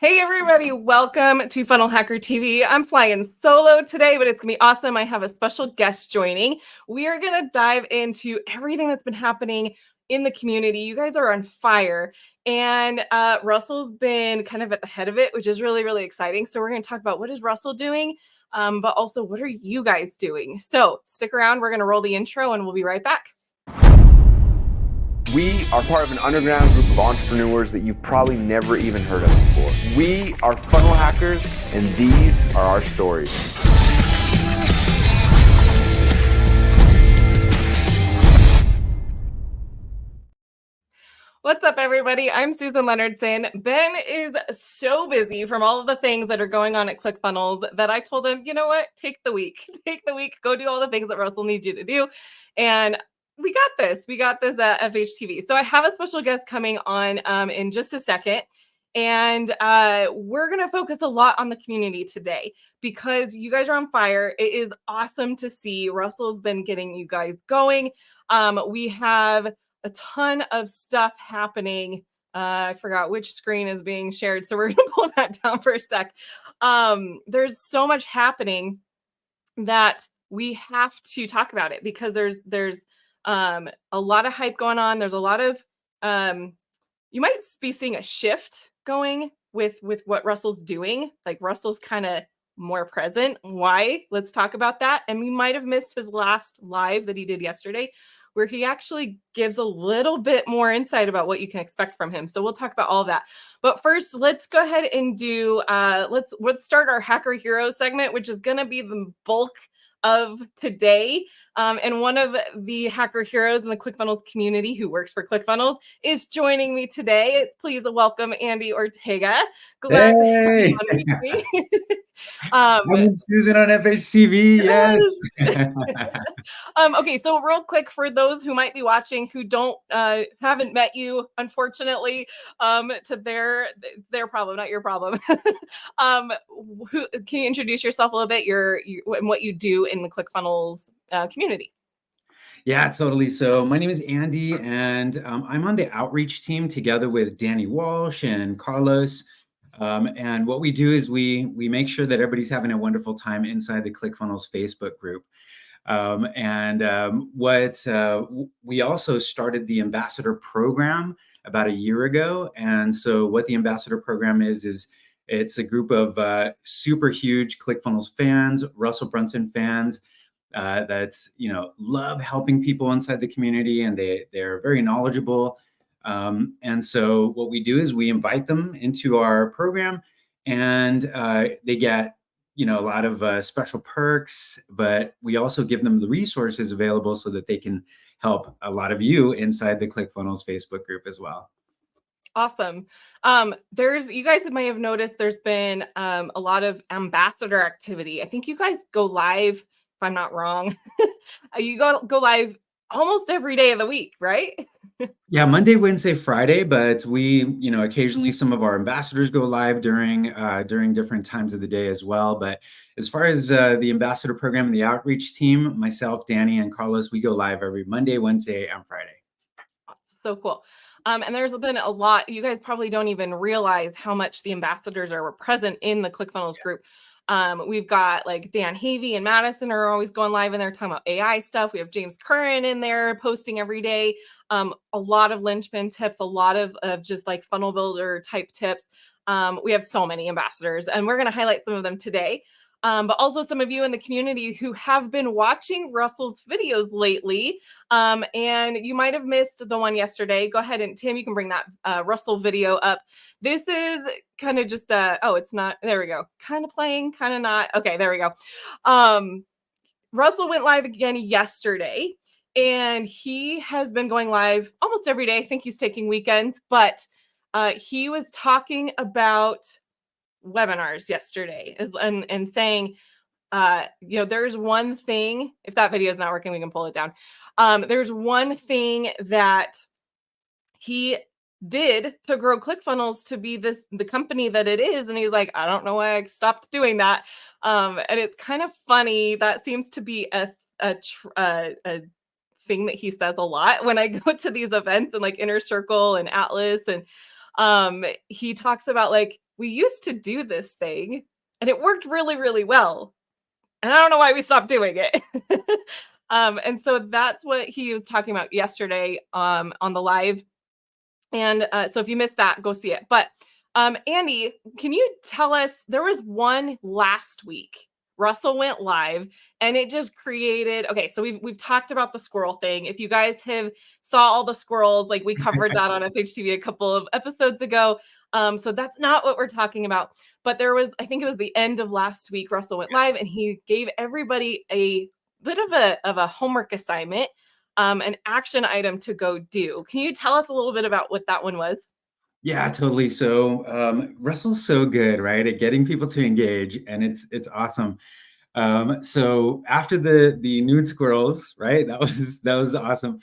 Hey everybody, welcome to Funnel Hacker TV. I'm flying solo today, but it's gonna be awesome. I have a special guest joining. We are gonna dive into everything that's been happening in the community. You guys are on fire, and Russell's been kind of at the head of it, which is really, really exciting. So we're gonna talk about what is Russell doing, but also what are you guys doing? So stick around, we're gonna roll the intro and we'll be right back. We are part of an underground group of entrepreneurs that you've probably never even heard of before. We are funnel hackers, and these are our stories. What's up, everybody? I'm Susan Leonardson. Ben is so busy from all of the things that are going on at ClickFunnels that I told him, you know what? Take the week. Take the week. Go do all the things that Russell needs you to do. And we got this. We got this at FHTV. So I have a special guest coming on in just a second. And we're going to focus a lot on the community today because you guys are on fire. It is awesome to see. Russell's been getting you guys going. We have a ton of stuff happening. I forgot which screen is being shared, so we're going to pull that down for a sec. There's so much happening that we have to talk about it because there's a lot of hype going on. There's a lot of you might be seeing a shift going with what Russell's doing. Like Russell's kind of more present. Why? Let's talk about that. And we might have missed his last live that he did yesterday, where he actually gives a little bit more insight about what you can expect from him. So we'll talk about all of that. But first, let's go ahead and do, let's start our Hacker Heroes segment, which is going to be the bulk of today. And one of the Hacker Heroes in the ClickFunnels community who works for ClickFunnels is joining me today. Please welcome Andy Ortega. Glad to have you on with me. I'm Susan on FHTV. Yes. Okay, so real quick for those who might be watching who don't haven't met you, unfortunately, to their problem, not your problem. Who can you introduce yourself a little bit? And what you do in the ClickFunnels community? Yeah, totally. So my name is Andy, and I'm on the outreach team together with Danny Walsh and Carlos. And what we do is we make sure that everybody's having a wonderful time inside the ClickFunnels Facebook group. We also started the ambassador program about a year ago. And so what the ambassador program is it's a group of super huge ClickFunnels fans, Russell Brunson fans, that love helping people inside the community, and they're very knowledgeable. And so what we do is we invite them into our program, and they get a lot of special perks, but we also give them the resources available so that they can help a lot of you inside the ClickFunnels Facebook group as well. Awesome. You guys may have noticed there's been a lot of ambassador activity. I think you guys go live, if I'm not wrong. You go live almost every day of the week, right? Yeah, Monday, Wednesday, Friday, but we, occasionally some of our ambassadors go live during different times of the day as well. But as far as the ambassador program and the outreach team, myself, Danny, and Carlos, we go live every Monday, Wednesday, and Friday. So cool. And there's been a lot. You guys probably don't even realize how much the ambassadors are present in the ClickFunnels group. We've got like Dan Havey and Madison are always going live in there talking about AI stuff. We have James Curran in there posting every day. A lot of linchpin tips, a lot of just like funnel builder type tips. We have so many ambassadors, and we're going to highlight some of them today. But also some of you in the community who have been watching Russell's videos lately. And you might have missed the one yesterday. Go ahead and Tim, you can bring that Russell video up. This is kind of just it's not, there we go. Kind of playing, kind of not. Okay, there we go. Russell went live again yesterday, and he has been going live almost every day. I think he's taking weekends, but he was talking about webinars yesterday and saying, there's one thing, if that video is not working, we can pull it down. There's one thing that he did to grow ClickFunnels to be the company that it is. And he's like, I don't know why I stopped doing that. And it's kind of funny. That seems to be a thing that he says a lot when I go to these events and like Inner Circle and Atlas. And he talks about like, we used to do this thing and it worked really, really well. And I don't know why we stopped doing it. And so that's what he was talking about yesterday on the live. And so if you missed that, go see it. But Andy, can you tell us, there was one last week. Russell went live and it just created, okay, so we've talked about the squirrel thing. If you guys have saw all the squirrels, like we covered that on FHTV a couple of episodes ago. So that's not what we're talking about. But there was, I think it was the end of last week, Russell went live and he gave everybody a bit of a homework assignment, an action item to go do. Can you tell us a little bit about what that one was? Yeah, totally. So Russell's so good, right, at getting people to engage, and it's awesome. So after the nude squirrels, right, that was awesome.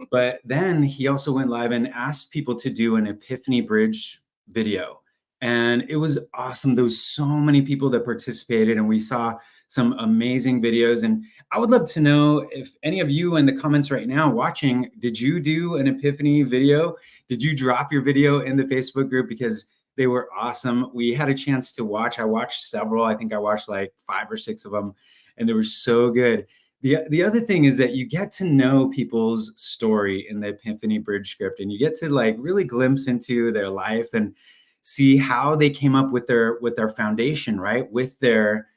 But then he also went live and asked people to do an Epiphany Bridge video. And it was awesome. There was so many people that participated, and we saw some amazing videos. And I would love to know if any of you in the comments right now watching, did you do an Epiphany video? Did you drop your video in the Facebook group? Because they were awesome. We had a chance to watch. I watched several. I think I watched like 5 or 6 of them, and they were so good. The other thing is that you get to know people's story in the Epiphany Bridge script, and you get to like really glimpse into their life and see how they came up with their foundation, right? With their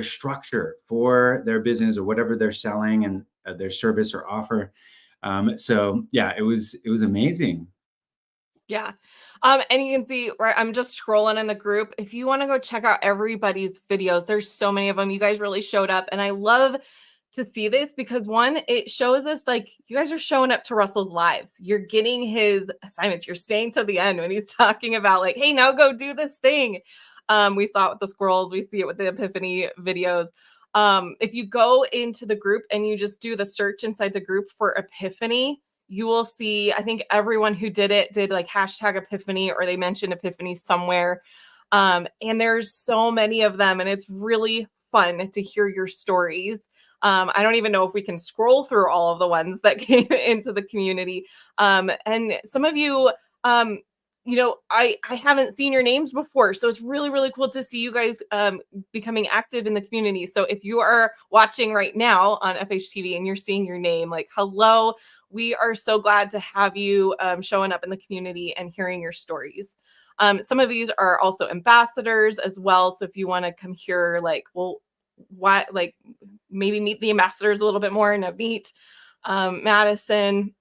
structure for their business or whatever they're selling and their service or offer. So yeah, it was amazing. Yeah. And you can see, right, I'm just scrolling in the group. If you want to go check out everybody's videos, there's so many of them. You guys really showed up. And I love to see this because one, it shows us like you guys are showing up to Russell's lives. You're getting his assignments. You're staying to the end when he's talking about like, hey, now go do this thing. We saw it with the squirrels. We see it with the Epiphany videos. If you go into the group and you just do the search inside the group for Epiphany, you will see, I think everyone who did it did like hashtag Epiphany or they mentioned Epiphany somewhere. And there's so many of them and it's really fun to hear your stories. I don't even know if we can scroll through all of the ones that came into the community. And some of you, you know, I haven't seen your names before. So it's really, really cool to see you guys becoming active in the community. So if you are watching right now on FHTV and you're seeing your name, like, hello, we are so glad to have you showing up in the community and hearing your stories. Some of these are also ambassadors as well. So if you want to come here, like, well, why, like maybe meet the ambassadors a little bit more and meet Madison.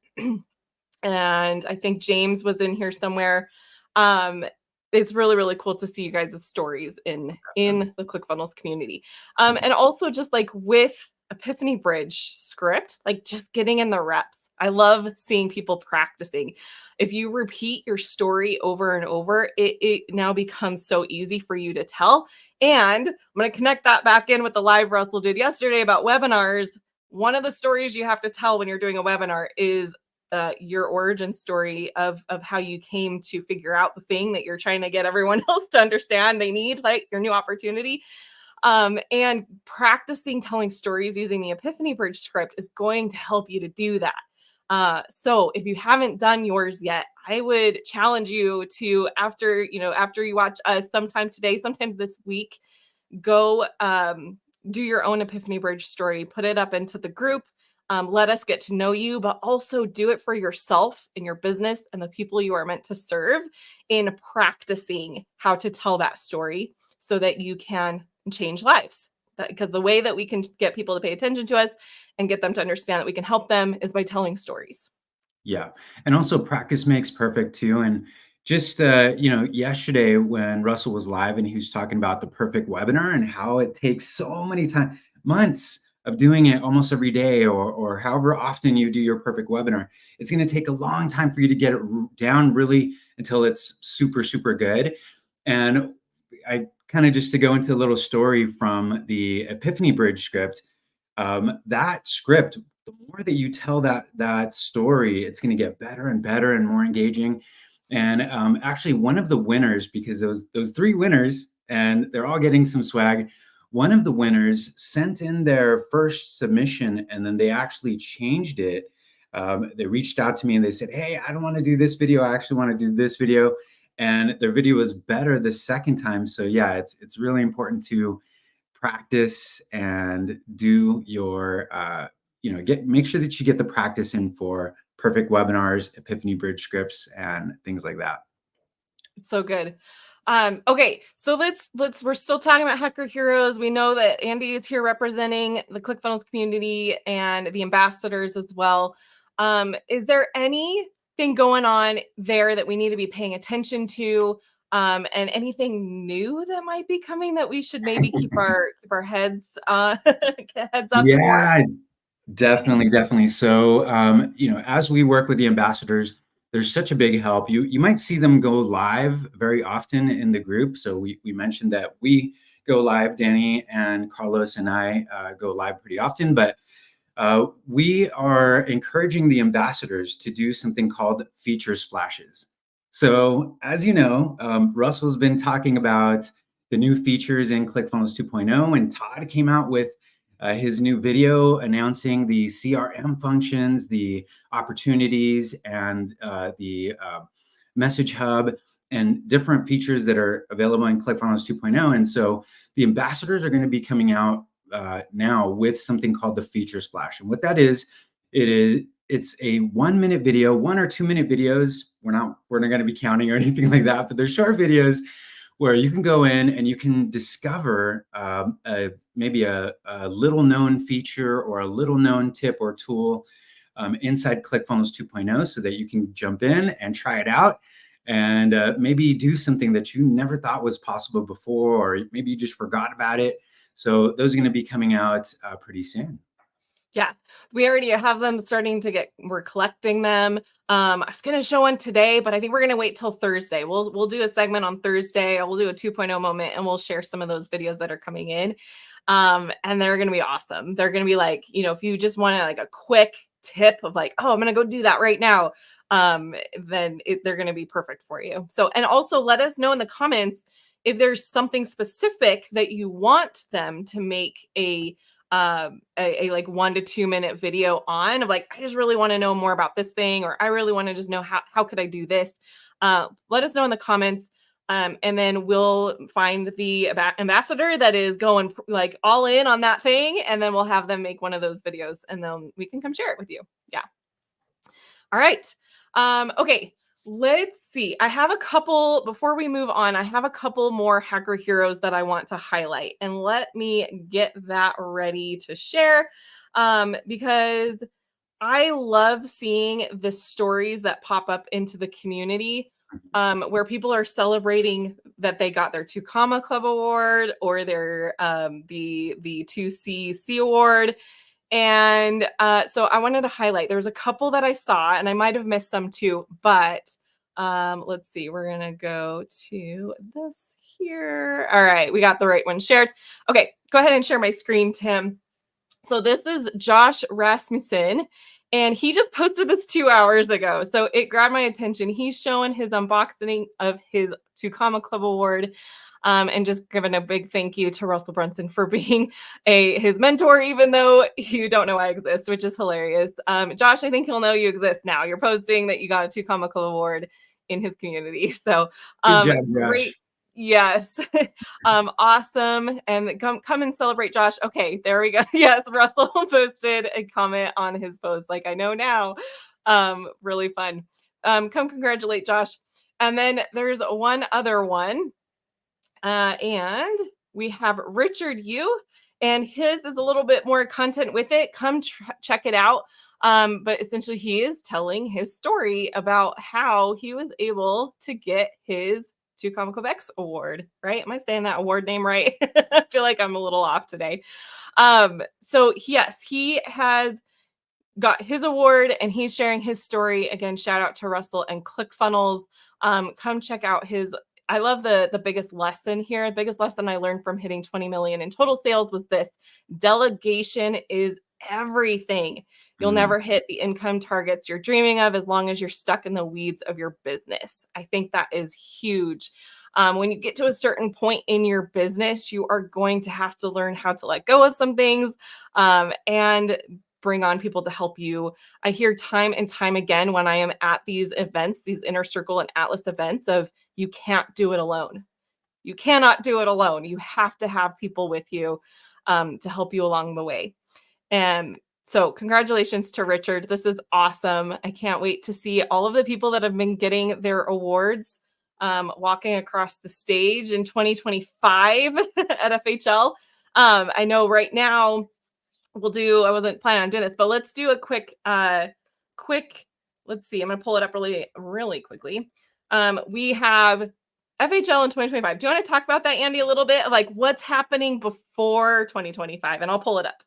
And I think James was in here somewhere. It's really, really cool to see you guys' stories in the ClickFunnels community. And also just like with Epiphany Bridge script, like just getting in the reps. I love seeing people practicing. If you repeat your story over and over, it now becomes so easy for you to tell. And I'm going to connect that back in with the live Russell did yesterday about webinars. One of the stories you have to tell when you're doing a webinar is your origin story of how you came to figure out the thing that you're trying to get everyone else to understand they need, like your new opportunity. And practicing telling stories using the Epiphany Bridge script is going to help you to do that. So if you haven't done yours yet, I would challenge you to, after you watch us sometime today, sometimes this week, go do your own Epiphany Bridge story, put it up into the group. Let us get to know you, but also do it for yourself and your business and the people you are meant to serve in practicing how to tell that story so that you can change lives. Because the way that we can get people to pay attention to us and get them to understand that we can help them is by telling stories. Yeah. And also practice makes perfect too. And just, yesterday when Russell was live and he was talking about the perfect webinar and how it takes so many months of doing it almost every day or however often you do your perfect webinar, it's going to take a long time for you to get it down really until it's super, super good. And I kind of just to go into a little story from the Epiphany Bridge script, that script, the more that you tell that story, it's going to get better and better and more engaging. And actually one of the winners, because those 3 winners, and they're all getting some swag, one of the winners sent in their first submission and then they actually changed it. They reached out to me and they said, hey, I don't want to do this video. I actually want to do this video. and their video was better the second time. So yeah, it's really important to practice and do your make sure that you get the practice in for perfect webinars, Epiphany Bridge scripts, and things like that. It's so good. Okay, so we're still talking about Hacker Heroes. We know that Andy is here representing the ClickFunnels community and the ambassadors as well. Is there anything going on there that we need to be paying attention to? And anything new that might be coming that we should maybe keep our heads heads up for? Yeah, definitely. So, as we work with the ambassadors, there's such a big help. You might see them go live very often in the group. So we mentioned that we go live, Danny and Carlos and I go live pretty often, but we are encouraging the ambassadors to do something called feature splashes. So, as you know, Russell's been talking about the new features in ClickFunnels 2.0, and Todd came out with his new video announcing the CRM functions, the opportunities, and the message hub, and different features that are available in ClickFunnels 2.0. And so the ambassadors are going to be coming out now with something called the feature splash. And what that is, it's a 1 minute video, 1 or 2 minute videos. We're not going to be counting or anything like that, but they're short videos where you can go in and you can discover maybe a little known feature or a little known tip or tool inside ClickFunnels 2.0 so that you can jump in and try it out and maybe do something that you never thought was possible before, or maybe you just forgot about it. So those are going to be coming out pretty soon. Yeah, we already have them starting to we're collecting them. I was going to show one today, but I think we're going to wait till Thursday. We'll do a segment on Thursday. We'll do a 2.0 moment and we'll share some of those videos that are coming in. And they're going to be awesome. They're going to be like, if you just want like a quick tip of like, oh, I'm going to go do that right now. Then they're going to be perfect for you. So, and also let us know in the comments if there's something specific that you want them to make a like 1 to 2 minute video on, of like, I just really want to know more about this thing, or I really want to just know how could I do this. Let us know in the comments. And then we'll find the ambassador that is going like all in on that thing. And then we'll have them make one of those videos and then we can come share it with you. Yeah. All right. Okay. Let's see. I have a couple, before we move on, I have a couple more hacker heroes that I want to highlight, and let me get that ready to share because I love seeing the stories that pop up into the community where people are celebrating that they got their 2 Comma Club award or their the 2CC award. And so I wanted to highlight, there was a couple that I saw and I might have missed some too, but let's see, we're going to go to this here. All right, we got the right one shared. Okay, go ahead and share my screen, Tim. So this is Josh Rasmussen, and he just posted this 2 hours ago. So it grabbed my attention. He's showing his unboxing of his 2 Comma Club award. And just giving a big thank you to Russell Brunson for being his mentor, even though you don't know I exist, which is hilarious. Josh, I think he'll know you exist now. You're posting that you got a 2 Comma Club award in his community. So Good job, great. Yes. Awesome. And come and celebrate, Josh. Okay, there we go. Yes, Russell posted a comment on his post. Like, I know now. Really fun. Come congratulate Josh. And then there's one other one. And we have Richard Yu, and his is a little bit more content with it. Come check it out. But essentially he is telling his story about how he was able to get his 2 Comma Club X award, right? Am I saying that award name right? I feel like I'm a little off today. So yes, he has got his award and he's sharing his story. Again, shout out to Russell and ClickFunnels. Come check out his, I love the biggest lesson here. The biggest lesson I learned from hitting 20 million in total sales was this: delegation is everything. You'll never hit the income targets you're dreaming of as long as you're stuck in the weeds of your business. I think that is huge. When you get to a certain point in your business, you are going to have to learn how to let go of some things and bring on people to help you. I hear time and time again when I am at these events, these Inner Circle and Atlas events, of you can't do it alone. You cannot do it alone. You have to have people with you to help you along the way. And so congratulations to Richard. This is awesome. I can't wait to see all of the people that have been getting their awards walking across the stage in 2025 at FHL. I know right now I wasn't planning on doing this, but let's do a quick, let's see. I'm going to pull it up really quickly. We have FHL in 2025. Do you want to talk about that, Andy, a little bit? Like what's happening before 2025? And I'll pull it up.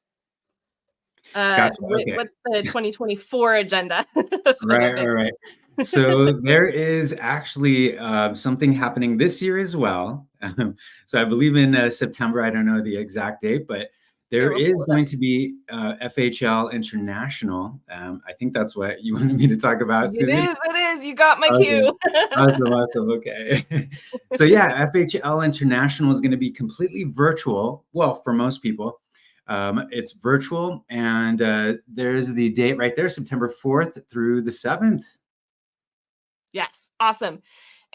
Gotcha. Okay. What's the 2024 agenda? Right. So there is actually something happening this year as well. So I believe in September, I don't know the exact date, but there is going to be FHL International. I think that's what you wanted me to talk about, Susie. It is. You got my cue. Awesome. Okay. So yeah, FHL International is going to be completely virtual. Well, for most people. It's virtual, and there's the date right there, September 4th through the 7th. Yes, awesome.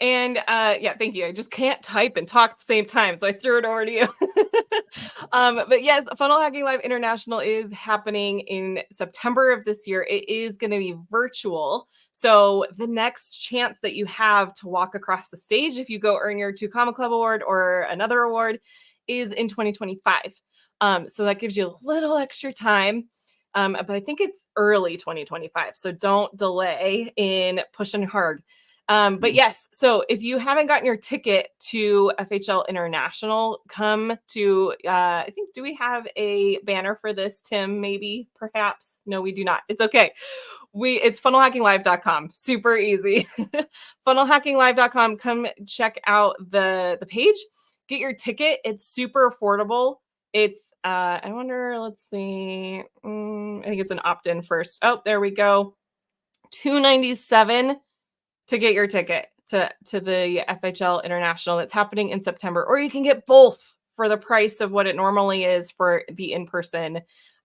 And yeah, thank you. I just can't type and talk at the same time, so I threw it over to you. But yes, Funnel Hacking Live International is happening in September of this year. It is going to be virtual. So the next chance that you have to walk across the stage, if you go earn your 2 Comma Club award or another award, is in 2025. So that gives you a little extra time. But I think it's early 2025. So don't delay in pushing hard. But yes, so if you haven't gotten your ticket to FHL International, come to, I think, do we have a banner for this, Tim? Maybe, perhaps? No, we do not. It's okay. It's funnelhackinglive.com. Super easy. funnelhackinglive.com. Come check out the page. Get your ticket. It's super affordable. It's I wonder, let's see. I think it's an opt-in first. Oh, there we go. $297 to get your ticket to the FHL International that's happening in September, or you can get both for the price of what it normally is for the in-person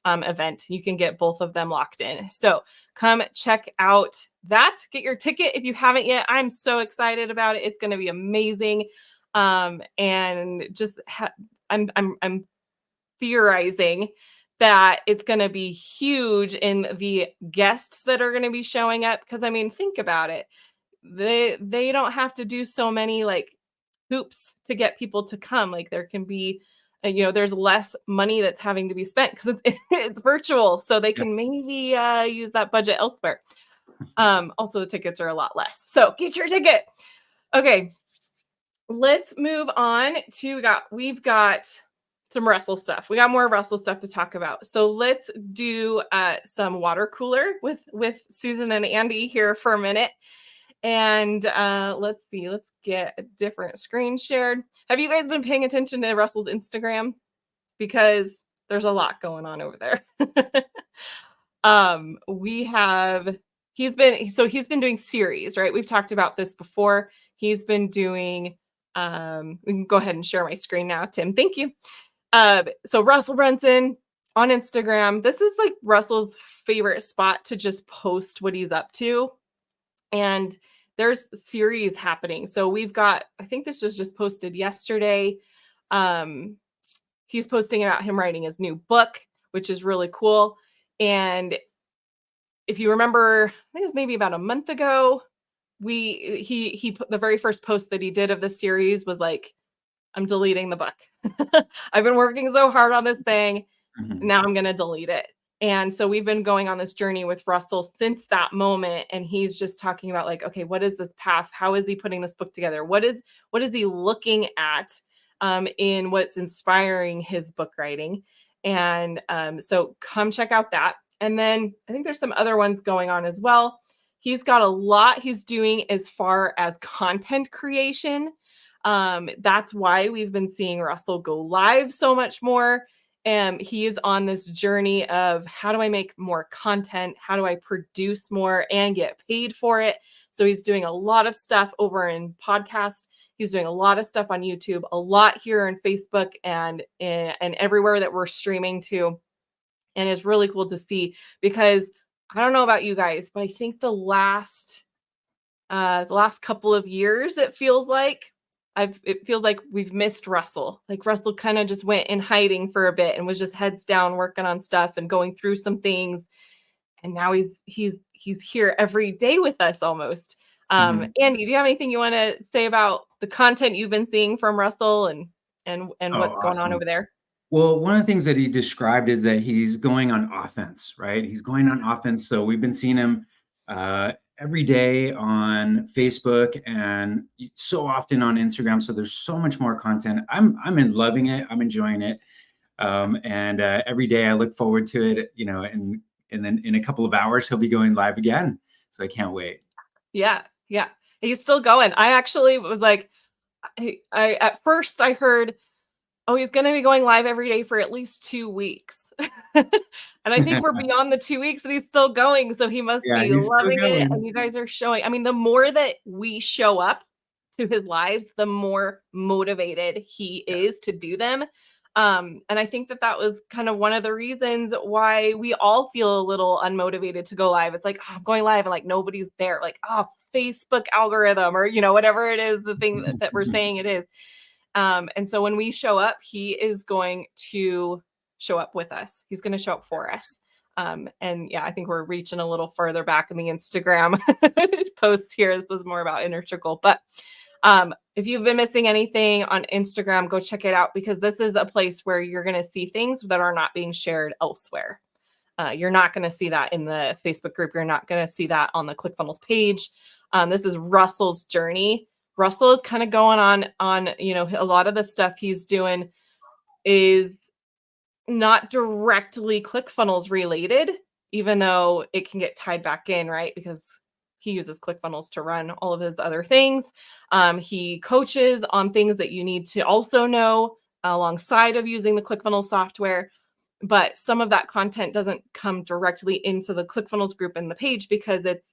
event. You can get both of them locked in. So come check out that. Get your ticket if you haven't yet. I'm so excited about it. It's going to be amazing. And just I'm theorizing that it's going to be huge in the guests that are going to be showing up. Because I mean, think about it. They don't have to do so many like hoops to get people to come. Like there can be, there's less money that's having to be spent because it's virtual. So they can maybe use that budget elsewhere. Also, the tickets are a lot less. So get your ticket. Okay. Let's move on to, we've got some Russell stuff. We got more Russell stuff to talk about. So let's do some water cooler with Susan and Andy here for a minute. And let's see, let's get a different screen shared. Have you guys been paying attention to Russell's Instagram? Because there's a lot going on over there. He's been doing series, right? We've talked about this before. He's been doing, we can go ahead and share my screen now, Tim. Thank you. So Russell Brunson on Instagram, this is like Russell's favorite spot to just post what he's up to. And there's series happening. So we've got, I think this was just posted yesterday. He's posting about him writing his new book, which is really cool. And if you remember, I think it was maybe about a month ago, he put the very first post that he did of the series was like, I'm deleting the book. I've been working so hard on this thing. Now I'm going to delete it. And so we've been going on this journey with Russell since that moment. And he's just talking about like, okay, what is this path? How is he putting this book together? What is he looking at in what's inspiring his book writing? And so come check out that. And then I think there's some other ones going on as well. He's got a lot he's doing as far as content creation. That's why we've been seeing Russell go live so much more. And he is on this journey of how do I make more content? How do I produce more and get paid for it? So he's doing a lot of stuff over in podcast. He's doing a lot of stuff on YouTube, a lot here on Facebook and everywhere that we're streaming to. And it's really cool to see because I don't know about you guys, but I think the last the last couple of years, it feels like we've missed Russell. Like Russell kind of just went in hiding for a bit and was just heads down working on stuff and going through some things. And now he's here every day with us almost. Mhm. Andy, do you have anything you want to say about the content you've been seeing from Russell and Oh, what's going on awesome. over there? Well, one of the things that he described is that he's going on offense, right? He's going on offense. So we've been seeing him every day on Facebook and so often on Instagram. So there's so much more content. I'm loving it. I'm enjoying it. And every day I look forward to it, and then in a couple of hours he'll be going live again. So I can't wait. Yeah, yeah. He's still going. I actually was like, I at first I heard, oh, he's going to be going live every day for at least 2 weeks. And I think we're beyond the 2 weeks and he's still going. So he must Yeah, be he's still loving it. going. And you guys are showing, I mean, the more that we show up to his lives, the more motivated he is to do them. And I think that was kind of one of the reasons why we all feel a little unmotivated to go live. It's like, oh, I'm going live and like nobody's there. Like, oh, Facebook algorithm or, whatever it is, the thing that we're saying it is. And so when we show up, he is going to show up with us. He's going to show up for us. And yeah, I think we're reaching a little further back in the Instagram post here. This is more about Inner Circle. But if you've been missing anything on Instagram, go check it out because this is a place where you're going to see things that are not being shared elsewhere. You're not going to see that in the Facebook group. You're not going to see that on the ClickFunnels page. This is Russell's journey. Russell is kind of going on, a lot of the stuff he's doing is not directly ClickFunnels related, even though it can get tied back in, right? Because he uses ClickFunnels to run all of his other things. He coaches on things that you need to also know alongside of using the ClickFunnels software. But some of that content doesn't come directly into the ClickFunnels group and the page because it's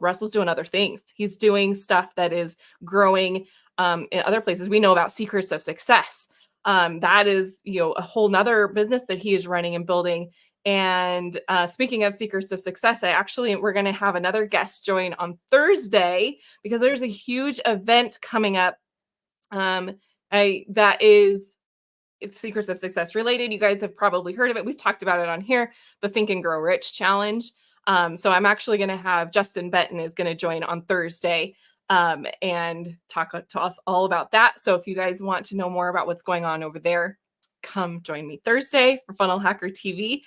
Russell's doing other things. He's doing stuff that is growing in other places. We know about Secrets of Success. That is, a whole nother business that he is running and building. And speaking of Secrets of Success, we're going to have another guest join on Thursday because there's a huge event coming up that is Secrets of Success related. You guys have probably heard of it. We've talked about it on here, the Think and Grow Rich Challenge. So I'm actually going to have Justin Benton is going to join on Thursday and talk to us all about that. So if you guys want to know more about what's going on over there, come join me Thursday for Funnel Hacker TV.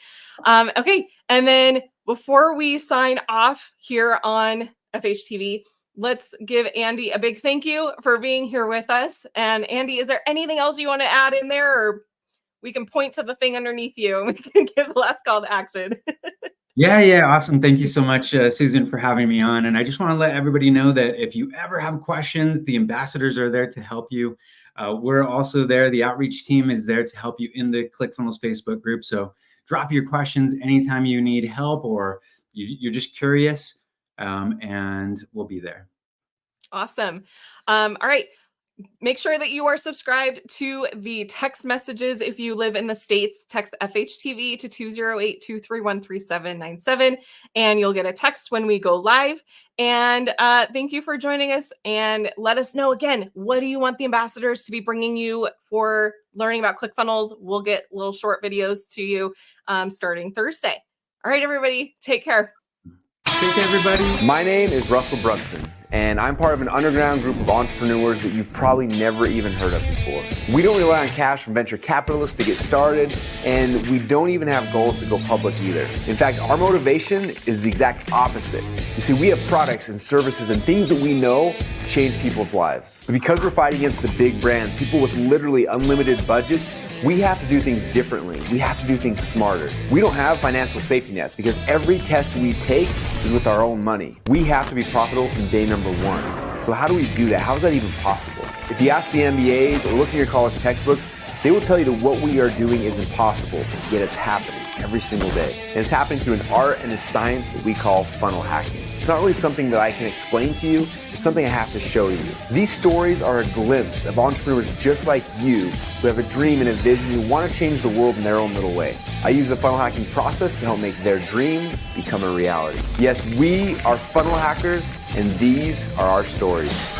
Okay. And then before we sign off here on FHTV, let's give Andy a big thank you for being here with us. And Andy, is there anything else you want to add in there, or we can point to the thing underneath you and we can give the last call to action? Yeah, awesome. Thank you so much, Susan, for having me on. And I just want to let everybody know that if you ever have questions, the ambassadors are there to help you. We're also there. The outreach team is there to help you in the ClickFunnels Facebook group. So drop your questions anytime you need help or you're just curious, and we'll be there. Awesome. All right. Make sure that you are subscribed to the text messages. If you live in the States, text FHTV to 208-231-3797, and you'll get a text when we go live. And thank you for joining us. And let us know again, what do you want the ambassadors to be bringing you for learning about ClickFunnels? We'll get little short videos to you starting Thursday. All right, everybody, take care. Take care, everybody. My name is Russell Brunson, and I'm part of an underground group of entrepreneurs that you've probably never even heard of before. We don't rely on cash from venture capitalists to get started, and we don't even have goals to go public either. In fact, our motivation is the exact opposite. You see, we have products and services and things that we know change people's lives. But because we're fighting against the big brands, people with literally unlimited budgets, we have to do things differently. We have to do things smarter. We don't have financial safety nets because every test we take is with our own money. We have to be profitable from day number one. So how do we do that? How is that even possible? If you ask the MBAs or look in your college textbooks, they will tell you that what we are doing is impossible, yet it's happening every single day. And it's happening through an art and a science that we call funnel hacking. It's not really something that I can explain to you. It's something I have to show you. These stories are a glimpse of entrepreneurs just like you who have a dream and a vision who want to change the world in their own little way. I use the funnel hacking process to help make their dreams become a reality. Yes, we are funnel hackers, And these are our stories.